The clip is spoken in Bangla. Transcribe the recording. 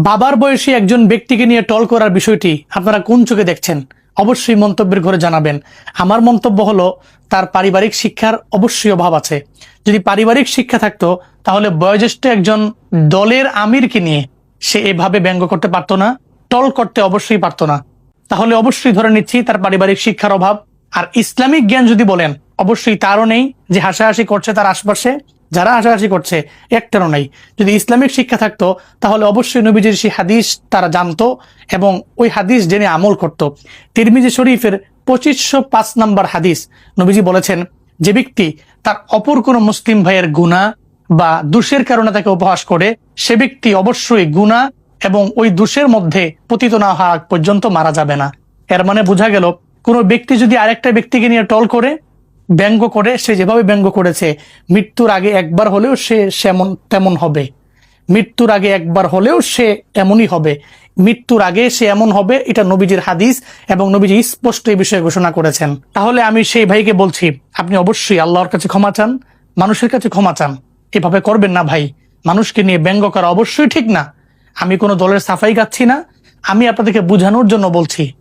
বাবার বয়সী একজন ব্যক্তিকে নিয়ে টল করার বিষয়টি আপনারা কোন চোখে দেখছেন? অবশ্যই মন্তব্যের ঘরে জানাবেন। আমার মন্তব্য হলো, তার পারিবারিক শিক্ষার অবশ্যই অভাব আছে। যদি পারিবারিক শিক্ষা থাকতো তাহলে বয়োজ্যেষ্ঠ একজন দলের আমিরকে নিয়ে সে এভাবে ব্যঙ্গ করতে পারতো না, টল করতে অবশ্যই পারতো না। তাহলে অবশ্যই ধরে নিচ্ছি তার পারিবারিক শিক্ষার অভাব। আর ইসলামিক জ্ঞান যদি বলেন, অবশ্যই তারও নেই। যে হাসাহাসি করছে তার আশপাশে যারা হাসাহাসি করছে একটারও নেই। যদি ইসলামিক শিক্ষা থাকতো তাহলে অবশ্যই নবীজির সেই হাদিস তারা জানতো এবং ওই হাদিস জেনে আমল করত। তিরমিজি শরীফের 2505 নম্বর হাদিস, নবীজি বলেছেন, যে ব্যক্তি তার অপর কোনো মুসলিম ভাইয়ের গুনাহ বা দোষের কারণে তাকে উপহাস করে, সে ব্যক্তি অবশ্যই গুনাহ এবং ওই দোষের মধ্যে পতিত না হওয়া পর্যন্ত মারা যাবে না। এর মানে বোঝা গেল, কোনো ব্যক্তি যদি আরেকটা ব্যক্তিকে নিয়ে টল করে, ব্যঙ্গ করে, সে যেভাবে ব্যঙ্গ করেছে, মৃত্যুর আগে একবার হলেও সে তেমন হবে। মৃত্যুর আগে একবার হলেও সে এমনই হবে। মৃত্যুর আগে সে এমন হবে, এটা নবীজির হাদিস এবং নবীজি স্পষ্ট এই বিষয়ে ঘোষণা করেছেন। তাহলে আমি সেই ভাইকে বলছি, আপনি অবশ্যই আল্লাহর কাছে ক্ষমা চান, মানুষের কাছে ক্ষমা চান। এভাবে করবেন না ভাই। মানুষকে নিয়ে ব্যঙ্গ করা অবশ্যই ঠিক না। আমি কোনো দলের সাফাই গাচ্ছি না, আমি আপনাদেরকে বোঝানোর জন্য বলছি।